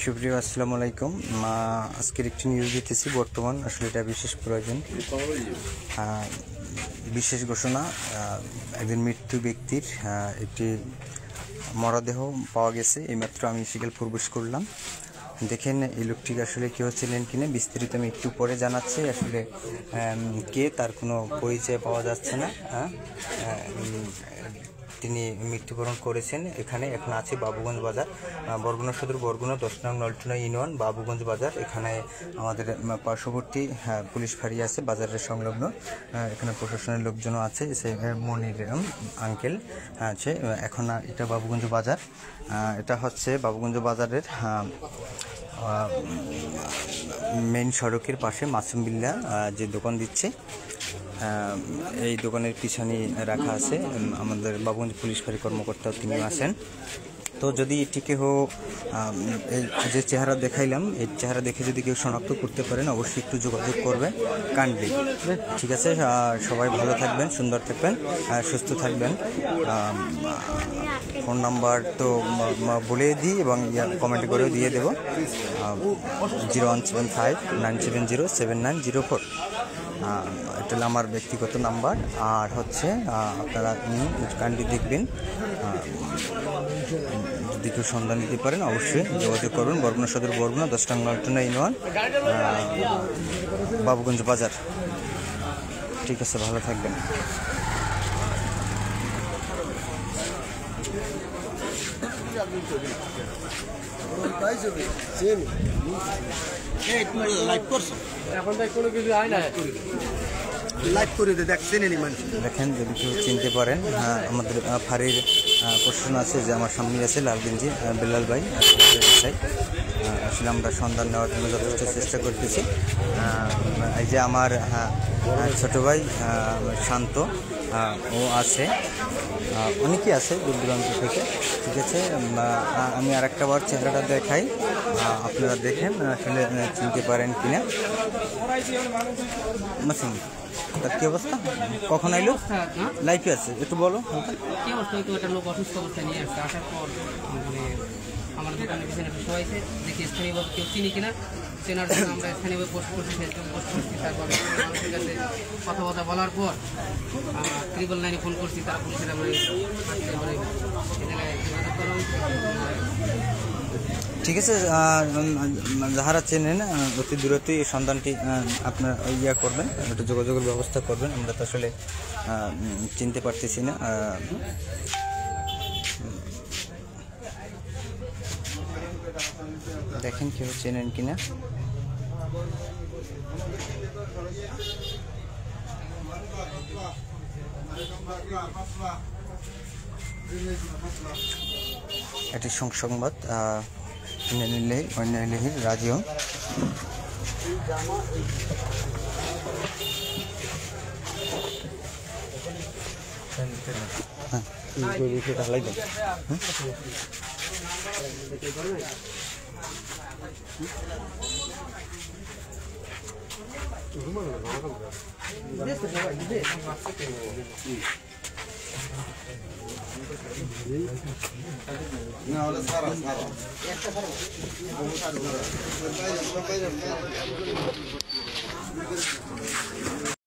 সুপ্রিয় আসসালামু আলাইকুম। আজকের একটি নিউজ দিতেছি, বর্তমান আসলে এটা বিশেষ প্রয়োজন। বিশেষ ঘোষণা, একজন মৃত্যু ব্যক্তির একটি মরদেহ পাওয়া গেছে। এইমাত্র আমি সেখানে প্রবেশ করলাম। দেখেন এই লোকটিকে আসলে কেউ ছিলেন কিনা, বিস্তারিত আমি একটু পরে জানাচ্ছি। আসলে কে, তার কোনো পরিচয় পাওয়া যাচ্ছে না। তিনি মৃত্যুবরণ করেছেন। এখানে এখন আছে বাবুগঞ্জ বাজার, বরগুনা সদর, বরগুনা 10 নং নলটুনা ইউনিয়ন, বাবুগঞ্জ বাজার। এখানে আমাদের পার্শ্ববর্তী পুলিশ ফাঁড়ি আছে বাজারের সংলগ্ন। এখানে প্রশাসনের লোকজনও আছে, সে মনির আঙ্কেল আছে। এখন এটা বাবুগঞ্জ বাজার, এটা হচ্ছে বাবুগঞ্জ বাজারের মেইন সড়কের পাশে মাসুম বিল্লা যে দোকান দিচ্ছে, এই দোকানের পিছনে রাখা আছে আমাদের বাবুগঞ্জ পুলিশ ফাঁড়ি কর্মকর্তা, তিনি আছেন। তো যদি এটিকে যে চেহারা দেখাইলাম, এই চেহারা দেখে যদি কেউ শনাক্ত করতে পারেন, অবশ্যই একটু যোগাযোগ করবেন কাইন্ডলি। ঠিক আছে, সবাই ভালো থাকবেন, সুন্দর থাকবেন, সুস্থ থাকবেন। ফোন নাম্বার তো বলে দিই এবং কমেন্ট করেও দিয়ে দেবো, 0175-970-7904। এটা হলো আমার ব্যক্তিগত নাম্বার। আর হচ্ছে আপনারা কাইন্ডলি দেখবেন, যদি কেউ সন্ধান দিতে পারেন অবশ্যই যোগাযোগ করবেন। বরগুনা সদর, বরগুনা 10 নং নলটুনা ইউনিয়ন, বাবুগঞ্জ বাজার। ঠিক আছে, ভালো থাকবেন। দেখেন, যদি কেউ চিনতে পারেন, আমাদের ফাঁড়ির প্রশ্ন আছে যে আমার সামনে আছে লালগঞ্জি বেলাল ভাই। আসলে আমরা সন্ধান নেওয়ার জন্য যথেষ্ট চেষ্টা করতেছি। এই যে আমার ছোট ভাই শান্ত, ও আছে, অনেকেই আছে দূর দূরান্ত থেকে। ঠিক আছে, আমি আর একটা বার চেহারাটা দেখাই, আপনারা দেখেন আসলে চিনতে পারেন কিনা। মাসিম, তার কি অবস্থা, কখন আইলো? লাইফে আছে, একটু বলো। কি অবস্থা? একটা লোক অসুস্থ অবস্থায় নিয়ে আসছে, আসার পর মানে আমার দোকানের পিছনে শোয়াইছে, দেখি স্থানীয়ভাবে কেউ চিনি কিনা। চেনার জন্য আমরা স্থানীয়ভাবে পোস্ট করছি, ফেসবুক পোস্ট করছি। তারপরে মানুষের কাছে কথাবার্তা বলার পর 999 ফোন করছি, তারা পুলিশের আমরা আসতে পারে এই জায়গায় যোগাযোগ করা। ঠিক আছে, যাহারা চেনেন অতি দূরত্বই এই সন্ধানটি আপনার করবেন, একটু যোগাযোগের ব্যবস্থা করবেন। আমরা তো আসলে চিনতে পারতেছি না। দেখেন কেউ চেনেন কিনা। এটি সংবাদ রাজিও। না